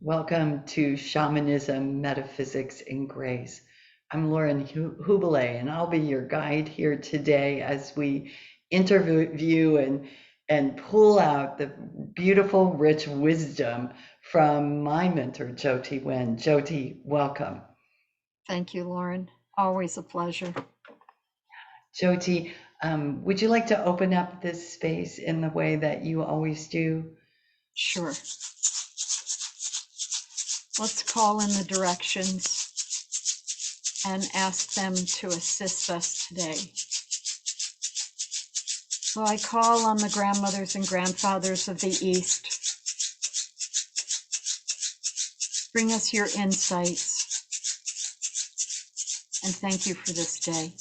Welcome to Shamanism, Metaphysics, and Grace. I'm Lauren Hubele, and I'll be your guide here today as we interview and pull out the beautiful, rich wisdom from my mentor, Jyoti Wind. Jyoti, welcome. Thank you, Lauren. Always a pleasure. Jyoti, would you like to open up this space in the way that you always do? Sure. Let's call in the directions and ask them to assist us today. So I call on the grandmothers and grandfathers of the East. Bring us your insights. And thank you for this day.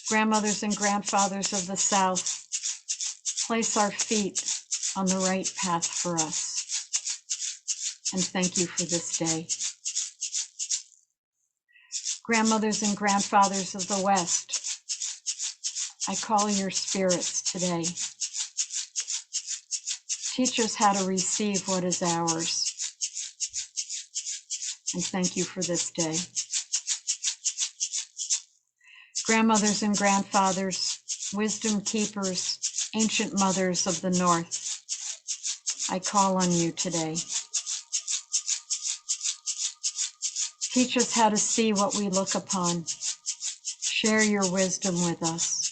Grandmothers and grandfathers of the South, place our feet on the right path for us. And thank you for this day. Grandmothers and grandfathers of the West, I call your spirits today. Teach us how to receive what is ours. And thank you for this day. Grandmothers and grandfathers, wisdom keepers, ancient mothers of the North, I call on you today. Teach us how to see what we look upon. Share your wisdom with us.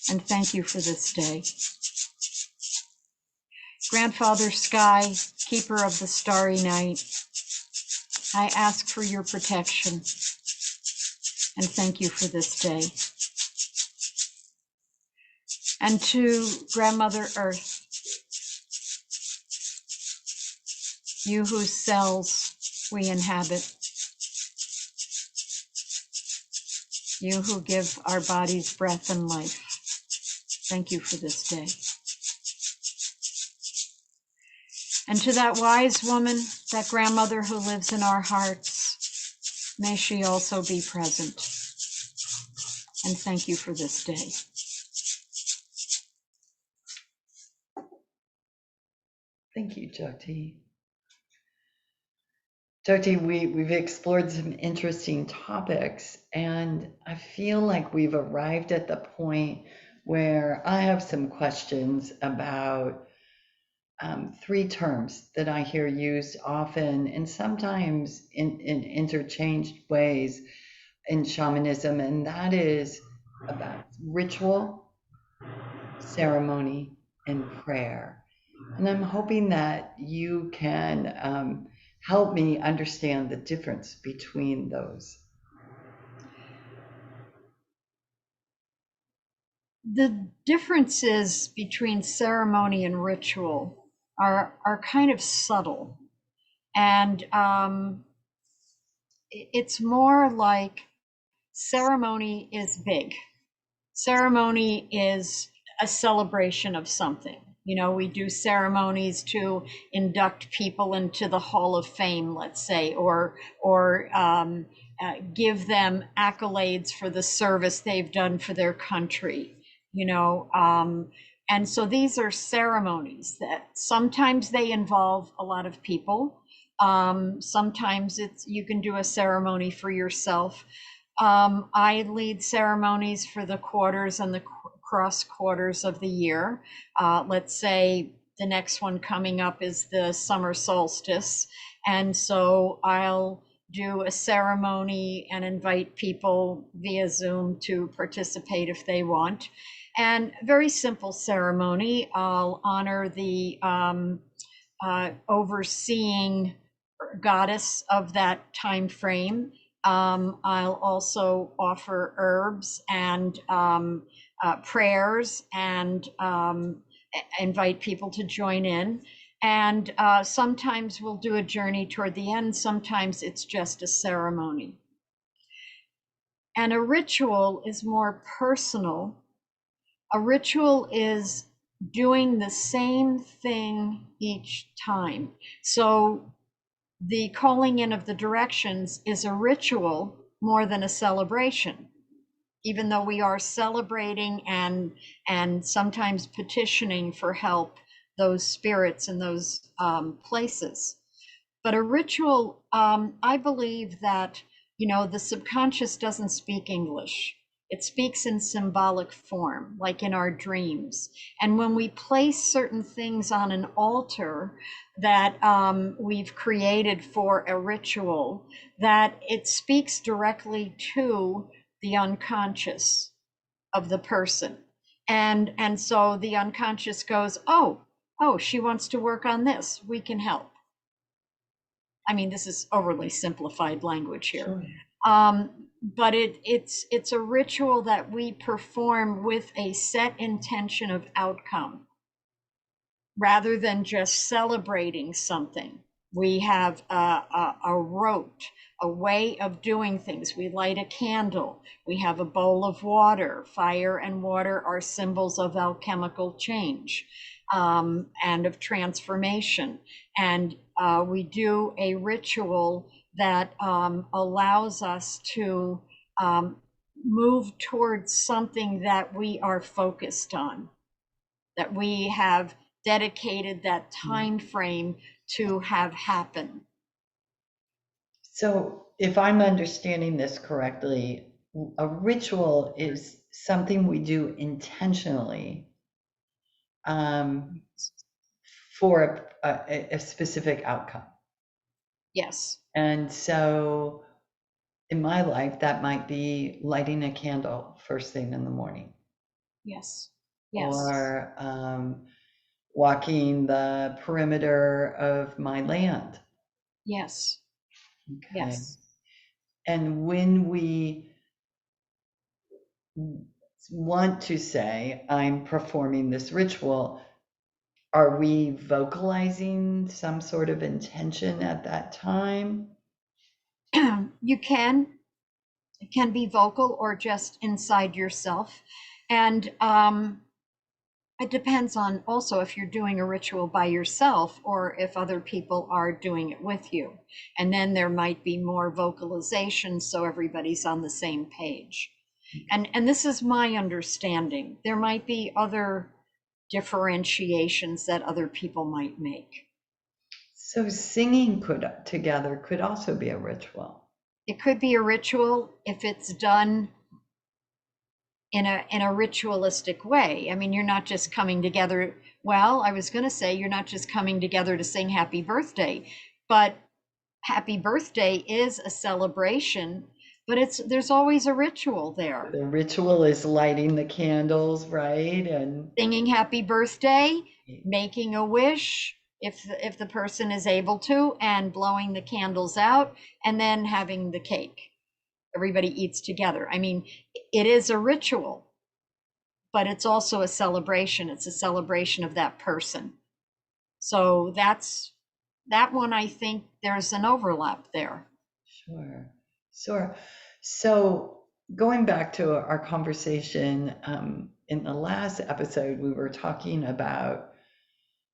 And thank you for this day. Grandfather Sky, keeper of the starry night, I ask for your protection. And thank you for this day. And to Grandmother Earth, you whose cells we inhabit, you who give our bodies breath and life, thank you for this day. And to that wise woman, that grandmother who lives in our hearts, may she also be present. And thank you for this day. Thank you, Jyoti. Jyoti, we've explored some interesting topics, and I feel like we've arrived at the point where I have some questions about three terms that I hear used often and sometimes in interchanged ways in shamanism, and that is about ritual, ceremony, and prayer. And I'm hoping that you can help me understand the difference between those. The differences between ceremony and ritual are kind of subtle. And it's more like ceremony is big. Ceremony is a celebration of something. You know, we do ceremonies to induct people into the Hall of Fame, let's say, or give them accolades for the service they've done for their country. You know, and so these are ceremonies that sometimes they involve a lot of people. Sometimes you can do a ceremony for yourself. I lead ceremonies for the quarters and the cross quarters of the year. Let's say the next one coming up is the summer solstice. And so I'll do a ceremony and invite people via Zoom to participate if they want. And very simple ceremony. I'll honor the overseeing goddess of that time frame. I'll also offer herbs and prayers and invite people to join in. And sometimes we'll do a journey toward the end. Sometimes it's just a ceremony. And a ritual is more personal. A ritual is doing the same thing each time. So the calling in of the directions is a ritual more than a celebration, even though we are celebrating and sometimes petitioning for help those spirits and those places. But a ritual, I believe that, the subconscious doesn't speak English. It speaks in symbolic form, like in our dreams. And when we place certain things on an altar that we've created for a ritual, that it speaks directly to the unconscious of the person. And so the unconscious goes, oh, she wants to work on this. We can help. I mean, this is overly simplified language here. Sure. But it's a ritual that we perform with a set intention of outcome rather than just celebrating something. We have a rote, a way of doing things. We light a candle. We have a bowl of water. Fire and water are symbols of alchemical change and of transformation. And we do a ritual that allows us to move towards something that we are focused on, that we have dedicated that time frame to have happen. So, if I'm understanding this correctly, a ritual is something we do intentionally for a specific outcome. Yes. And so, in my life, that might be lighting a candle first thing in the morning. Yes. Yes. Or walking the perimeter of my land. Yes. Okay. Yes. And when we want to say, I'm performing this ritual, are we vocalizing some sort of intention at that time? You can. It can be vocal or just inside yourself. And it depends on also if you're doing a ritual by yourself or if other people are doing it with you. And then there might be more vocalization so everybody's on the same page. And this is my understanding. There might be other differentiations that other people might make. So singing together could also be a ritual. It could be a ritual if it's done in a ritualistic way. I mean, you're not just coming together. Well, I was going to say you're not just coming together to sing happy birthday, but happy birthday is a celebration, but there's always a ritual there. The ritual is lighting the candles, right? And singing happy birthday, making a wish if the person is able to, and blowing the candles out, and then having the cake. Everybody eats together. I mean, it is a ritual, but it's also a celebration. It's a celebration of that person. So that one, I think there's an overlap there. Sure. So going back to our conversation in the last episode, we were talking about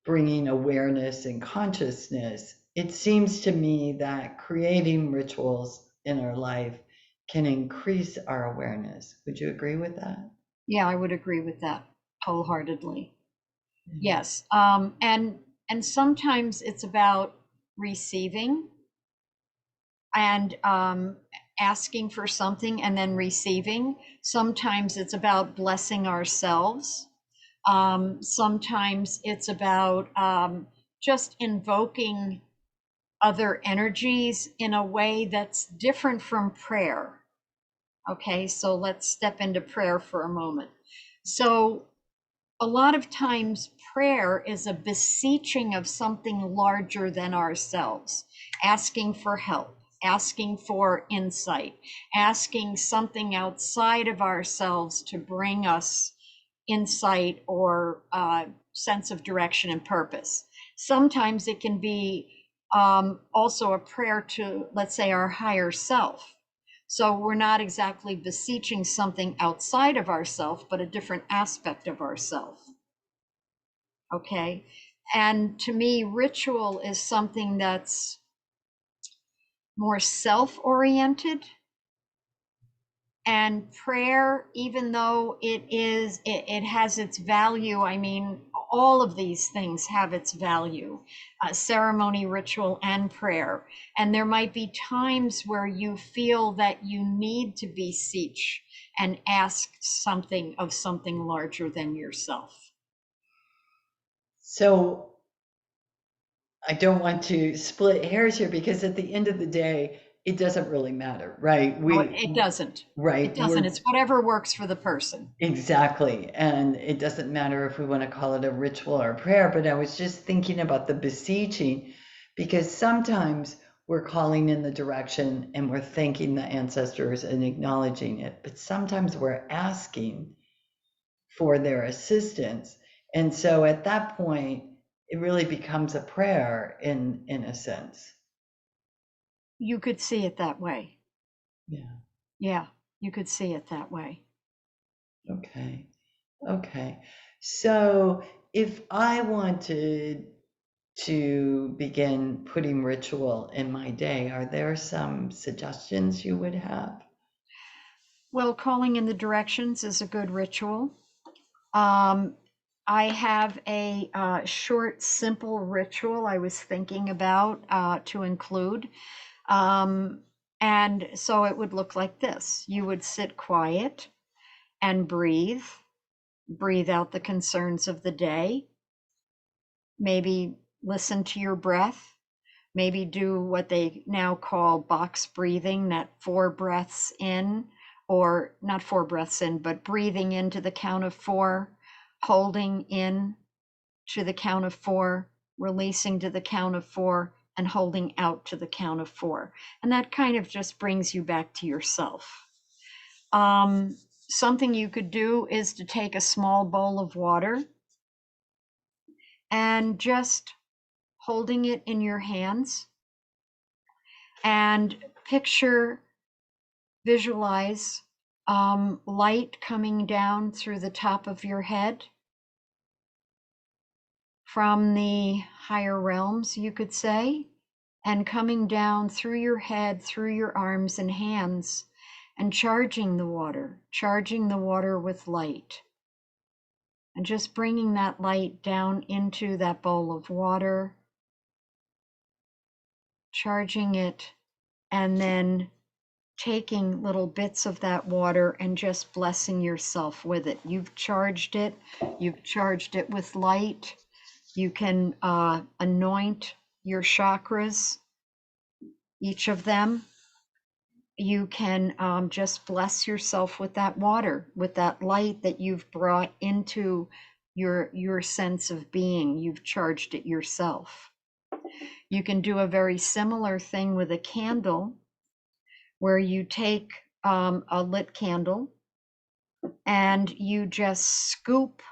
bringing awareness and consciousness. It seems to me that creating rituals in our life can increase our awareness. Would you agree with that? Yeah, I would agree with that wholeheartedly. Yes. And sometimes it's about receiving and asking for something and then receiving. Sometimes it's about blessing ourselves. Sometimes it's about just invoking other energies in a way that's different from prayer. Okay, so let's step into prayer for a moment. So a lot of times prayer is a beseeching of something larger than ourselves, asking for help, asking for insight, asking something outside of ourselves to bring us insight or sense of direction and purpose. Sometimes it can be also a prayer to, let's say, our higher self. So we're not exactly beseeching something outside of ourself, but a different aspect of ourself. Okay. And to me, ritual is something that's more self-oriented. And prayer, even though it has its value, I mean, all of these things have its value, ceremony, ritual, and prayer. And there might be times where you feel that you need to beseech and ask something of something larger than yourself. So I don't want to split hairs here because at the end of the day, it doesn't really matter, right? Oh, it doesn't. It Right, doesn't. It's whatever works for the person. exactly. And it doesn't matter if we want to call it a ritual or a prayer, but I was just thinking about the beseeching because sometimes we're calling in the direction and we're thanking the ancestors and acknowledging it, but sometimes we're asking for their assistance. And so at that point, it really becomes a prayer in a sense. You could see it that way. Yeah. Yeah, you could see it that way. Okay. Okay. So if I wanted to begin putting ritual in my day, are there some suggestions you would have? Well, calling in the directions is a good ritual. Um, I have a short, simple ritual I was thinking about to include. Um, and so it would look like this. You would sit quiet and breathe out the concerns of the day, maybe listen to your breath, maybe do what they now call box breathing, that 4 breaths in, or not 4 breaths in, but breathing into the count of 4, holding in to the count of 4, releasing to the count of 4, and holding out to the count of 4. And that kind of just brings you back to yourself. Something you could do is to take a small bowl of water and just holding it in your hands and visualize light coming down through the top of your head from the higher realms, you could say, and coming down through your head, through your arms and hands, and charging the water with light. And just bringing that light down into that bowl of water, charging it, and then taking little bits of that water and just blessing yourself with it. You've charged it with light. You can anoint your chakras, each of them. You can just bless yourself with that water, with that light that you've brought into your sense of being. You've charged it yourself. You can do a very similar thing with a candle, where you take a lit candle and you just scoop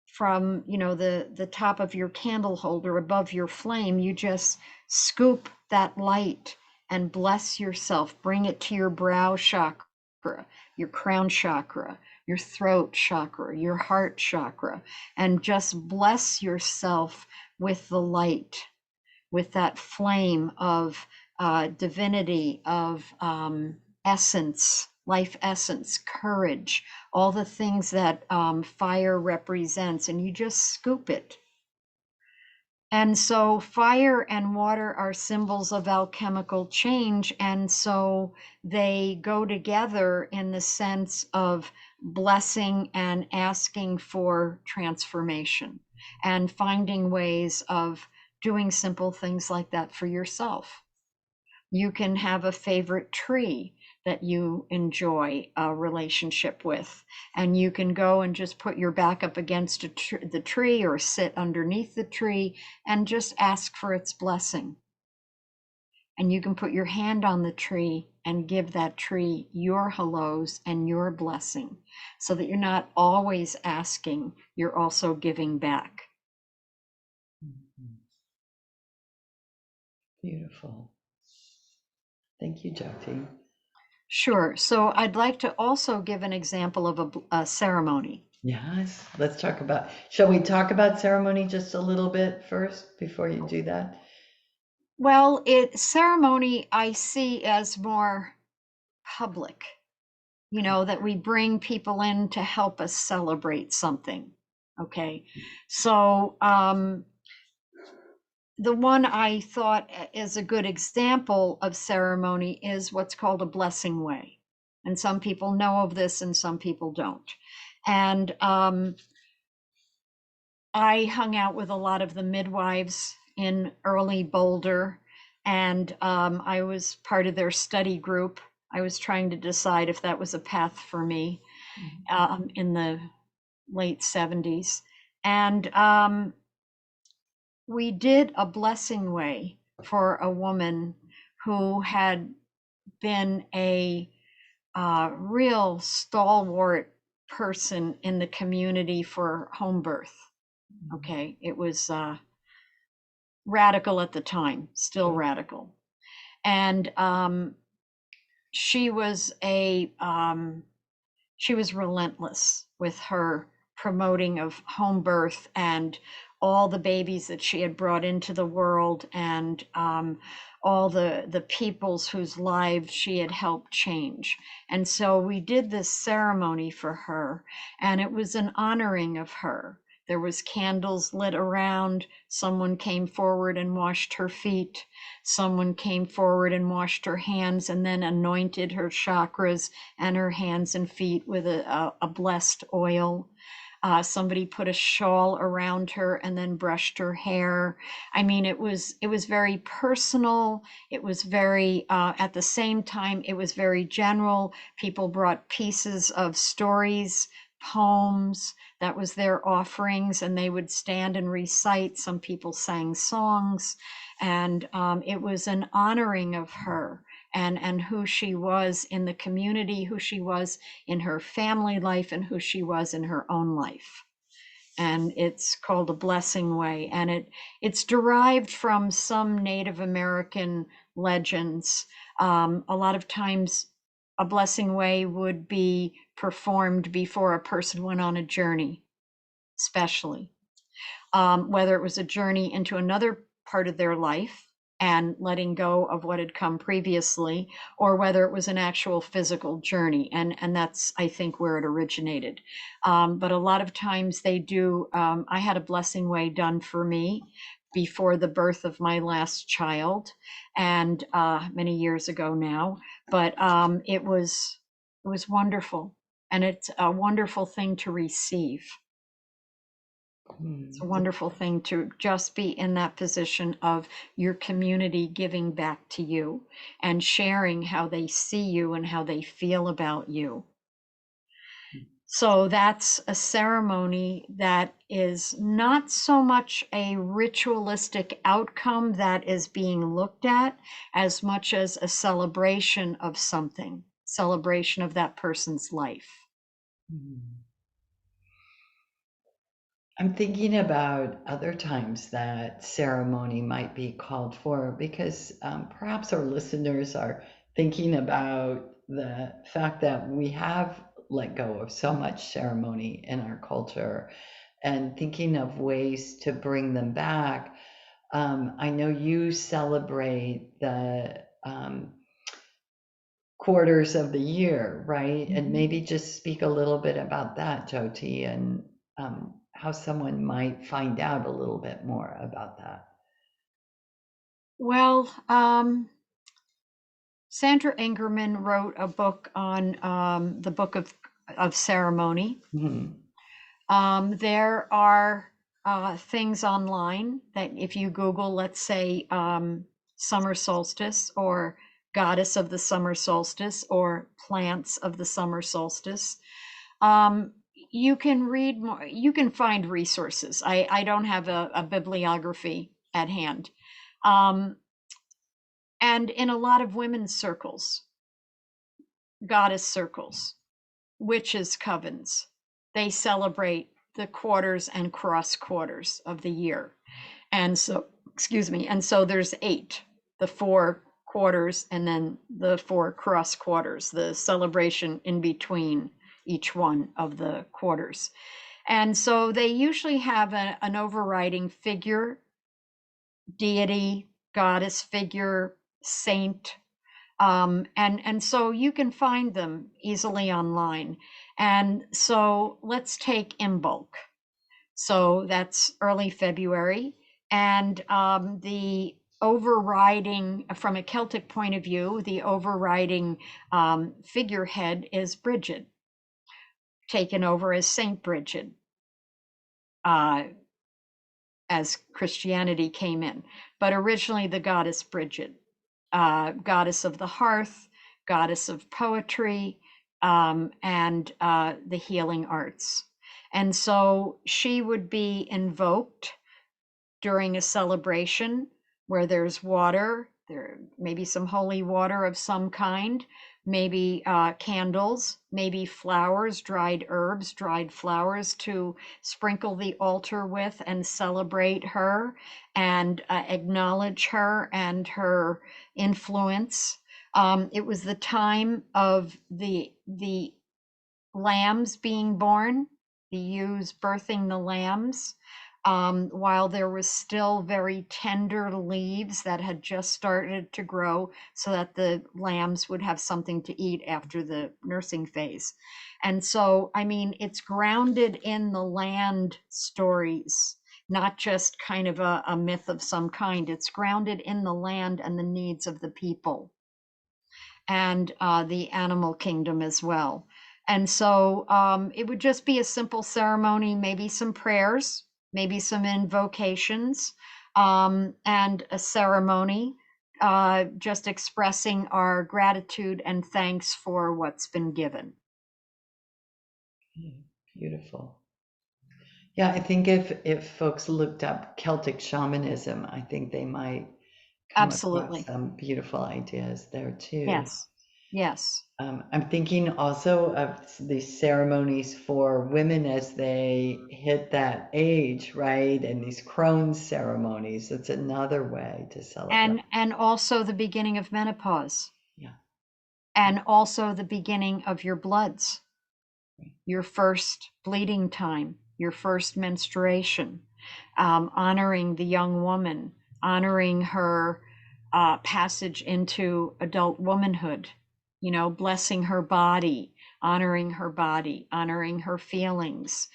from the top of your candle holder above your flame. You just scoop that light and bless yourself. Bring it to your brow chakra, your crown chakra, your throat chakra, your heart chakra, and just bless yourself with the light, with that flame of divinity, of essence, life essence, courage, all the things that fire represents, and you just scoop it. And so fire and water are symbols of alchemical change, and so they go together in the sense of blessing and asking for transformation and finding ways of doing simple things like that for yourself. You can have a favorite tree that you enjoy a relationship with, and you can go and just put your back up against the tree or sit underneath the tree and just ask for its blessing. And you can put your hand on the tree and give that tree your hellos and your blessing, so that you're not always asking, you're also giving back. Beautiful. Thank you, Jyoti. Sure. So I'd like to also give an example of a ceremony. Yes, shall we talk about ceremony just a little bit first before you do that? Well, ceremony I see as more public, that we bring people in to help us celebrate something. Okay. So the one I thought is a good example of ceremony is what's called a blessing way. And some people know of this and some people don't. And I hung out with a lot of the midwives in early Boulder, and I was part of their study group. I was trying to decide if that was a path for me in the late 70s. And we did a blessing way for a woman who had been a real stalwart person in the community for home birth. Okay, it was radical at the time, still radical. And she was she was relentless with her promoting of home birth and all the babies that she had brought into the world, and all the peoples whose lives she had helped change. And so we did this ceremony for her, and it was an honoring of her. There was candles lit around. Someone came forward and washed her feet. Someone came forward and washed her hands and then anointed her chakras and her hands and feet with a blessed oil. Somebody put a shawl around her and then brushed her hair. I mean, it was very personal. It was very at the same time, it was very general. People brought pieces of stories, poems. That was their offerings, and they would stand and recite. Some people sang songs, and it was an honoring of her and who she was in the community, who she was in her family life, and who she was in her own life. And it's called a blessing way, and it's derived from some Native American legends. A lot of times a blessing way would be performed before a person went on a journey, especially whether it was a journey into another part of their life and letting go of what had come previously, or whether it was an actual physical journey. And that's, I think, where it originated. But a lot of times they do, I had a blessing way done for me before the birth of my last child, and many years ago now. But it was wonderful, and it's a wonderful thing to receive. It's a wonderful thing to just be in that position of your community giving back to you and sharing how they see you and how they feel about you. So that's a ceremony that is not so much a ritualistic outcome that is being looked at as much as a celebration of something, celebration of that person's life. I'm thinking about other times that ceremony might be called for because perhaps our listeners are thinking about the fact that we have let go of so much ceremony in our culture and thinking of ways to bring them back. I know you celebrate the quarters of the year, right? And maybe just speak a little bit about that, Jyoti, and how someone might find out a little bit more about that. Well, Sandra Ingerman wrote a book on the book of ceremony. There are things online that if you Google, let's say, summer solstice or goddess of the summer solstice or plants of the summer solstice, you can read more, you can find resources. I don't have a bibliography at hand. And in a lot of women's circles, goddess circles, witches' covens, they celebrate the quarters and cross quarters of the year. And so, excuse me, and so there's 8, the 4 quarters and then the 4 cross quarters, the celebration in between each one of the quarters. And so they usually have an overriding figure, deity, goddess figure, saint, and so you can find them easily online. And so let's take Imbolc. So that's early February. And the overriding, from a Celtic point of view, the overriding figurehead is Bridget, taken over as Saint Bridget, uh, as Christianity came in. But originally, the goddess Bridget, goddess of the hearth, goddess of poetry, and the healing arts. And so she would be invoked during a celebration where there's water, there maybe some holy water of some kind, maybe candles, maybe flowers, dried herbs, dried flowers to sprinkle the altar with and celebrate her and acknowledge her and her influence. It was the time of the lambs being born, the ewes birthing the lambs, while there was still very tender leaves that had just started to grow so that the lambs would have something to eat after the nursing phase. And so, I mean, it's grounded in the land stories, not just kind of a myth of some kind. It's grounded in the land and the needs of the people and the animal kingdom as well. And so it would just be a simple ceremony, maybe some prayers, maybe some invocations, and a ceremony, just expressing our gratitude and thanks for what's been given. Beautiful. Yeah, I think if folks looked up Celtic shamanism, I think they might come across Absolutely. some beautiful ideas there too. Yes. Yes. I'm thinking also of these ceremonies for women as they hit that age, right? And these crone ceremonies. That's another way to celebrate. And also the beginning of menopause. Yeah. And also the beginning of your bloods, your first bleeding time, your first menstruation, honoring the young woman, honoring her passage into adult womanhood, you know, blessing her body, honoring her body, honoring her feelings,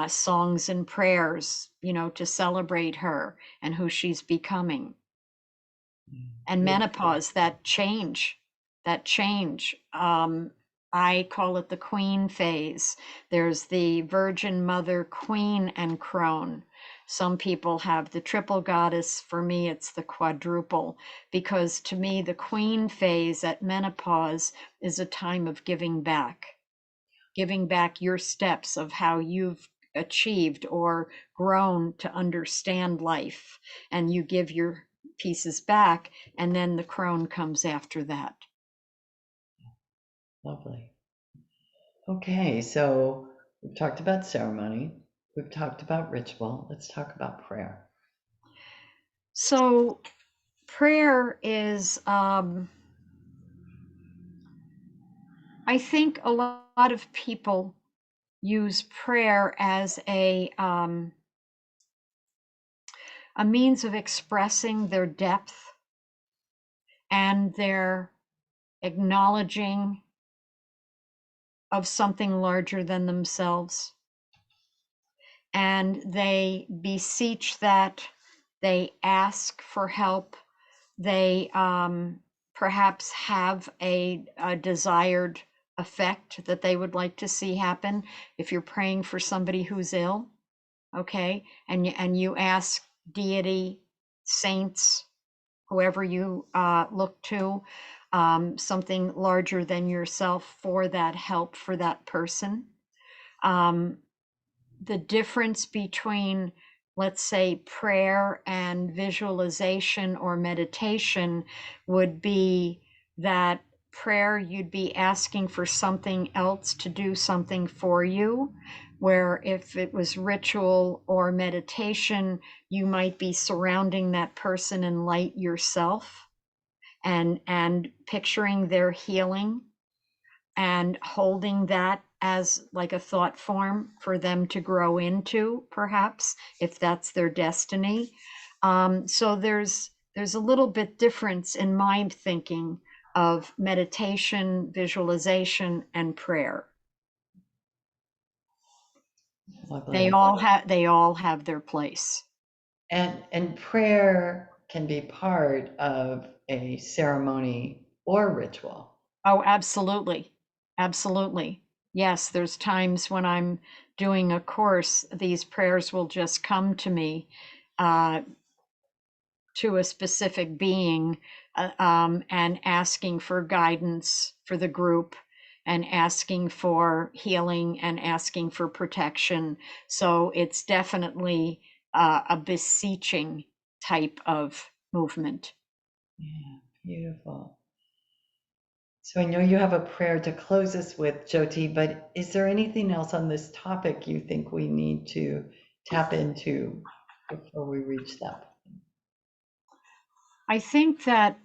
songs and prayers, you know, to celebrate her and who she's becoming. And menopause, that change, that change. I call it the queen phase. There's the virgin mother, queen, and crone. Some people have the triple goddess. For me, it's the quadruple, because to me, the queen phase at menopause is a time of giving back your steps of how you've achieved or grown to understand life, and you give your pieces back, and then the crone comes after that. Lovely. Okay, so we've talked about ceremony, we've talked about ritual. Let's talk about prayer. So prayer is, I think a lot of people use prayer as a means of expressing their depth and their acknowledging of something larger than themselves. And they beseech that, they ask for help, they perhaps have a desired effect that they would like to see happen. If you're praying for somebody who's ill, okay, and you ask deity, saints, whoever you look to, something larger than yourself for that help for that person. The difference between, let's say, prayer and visualization or meditation would be that prayer, you'd be asking for something else to do something for you, where if it was ritual or meditation, you might be surrounding that person in light yourself and picturing their healing and holding that as like a thought form for them to grow into, perhaps, if that's their destiny. So there's a little bit difference in my thinking of meditation, visualization, and prayer. Lovely. They all have their place. And prayer can be part of a ceremony or ritual. Oh, absolutely. Absolutely. Yes, there's times when I'm doing a course, these prayers will just come to me, uh, to a specific being, and asking for guidance for the group, and asking for healing, and asking for protection. So it's definitely a beseeching type of movement. Yeah, beautiful. So I know you have a prayer to close us with, Jyoti, but is there anything else on this topic you think we need to tap into before we reach that? I think that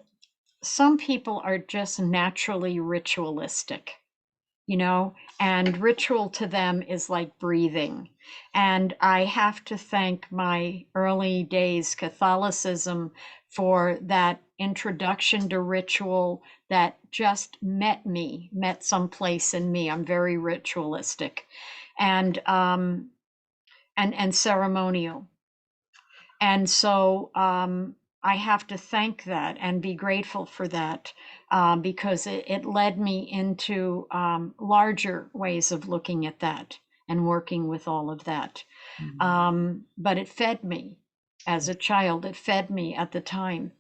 some people are just naturally ritualistic, and ritual to them is like breathing. And I have to thank my early days Catholicism for that introduction to ritual that just met someplace in me. I'm very ritualistic and ceremonial. And so I have to thank that and be grateful for that, because it led me into larger ways of looking at that and working with all of that. But it fed me as a child. It fed me at the time,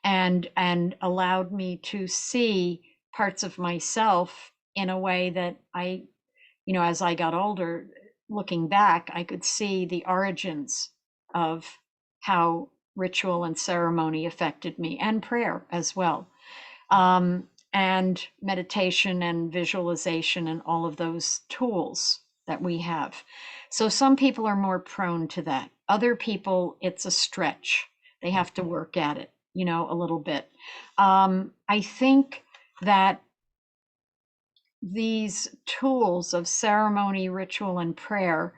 and allowed me to see parts of myself in a way that as I got older, looking back, I could see the origins of how ritual and ceremony affected me, and prayer as well, and meditation and visualization and all of those tools that we have. So some people are more prone to that. Other people, it's a stretch. They have to work at it, a little bit. I think that these tools of ceremony, ritual, and prayer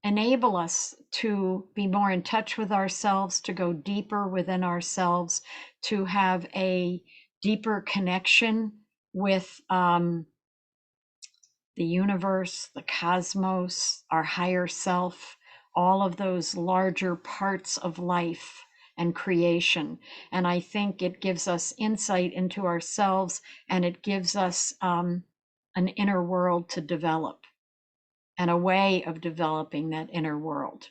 enable us to be more in touch with ourselves, to go deeper within ourselves, to have a deeper connection with the universe, the cosmos, our higher self, all of those larger parts of life and creation. And I think it gives us insight into ourselves, and it gives us an inner world to develop, and a way of developing that inner world.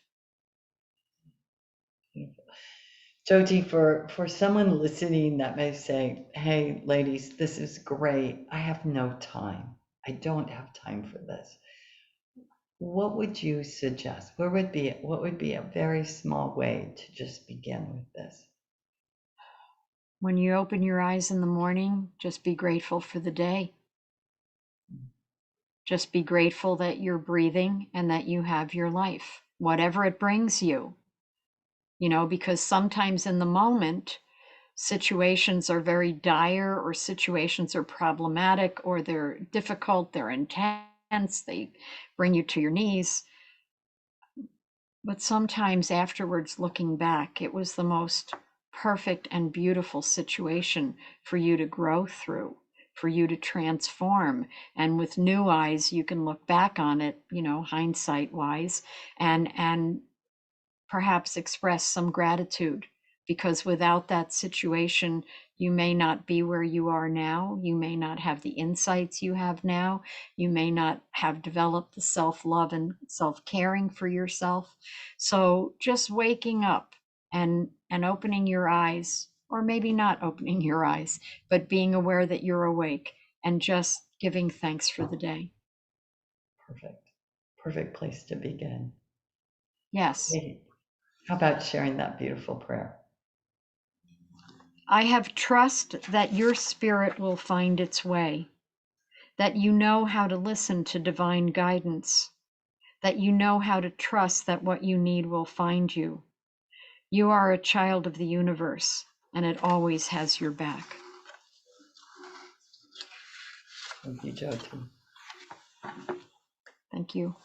Jyoti, for someone listening that may say, hey, ladies, this is great. I have no time. I don't have time for this. What would you suggest? What would be a very small way to just begin with this? When you open your eyes in the morning, just be grateful for the day. Just be grateful that you're breathing and that you have your life, whatever it brings you, because sometimes in the moment, situations are very dire, or situations are problematic, or they're difficult, they're intense, they bring you to your knees. But sometimes afterwards, looking back, it was the most perfect and beautiful situation for you to grow through, for you to transform. And with new eyes, you can look back on it, hindsight wise, and perhaps express some gratitude, because without that situation, you may not be where you are now. You may not have the insights you have now. You may not have developed the self-love and self-caring for yourself. So just waking up and opening your eyes, or maybe not opening your eyes, but being aware that you're awake, and just giving thanks for the day. Perfect. Perfect place to begin. Yes. Hey, how about sharing that beautiful prayer? I have trust that your spirit will find its way, that you know how to listen to divine guidance, that you know how to trust that what you need will find you. You are a child of the universe, and it always has your back. Thank you, Jyoti. Thank you.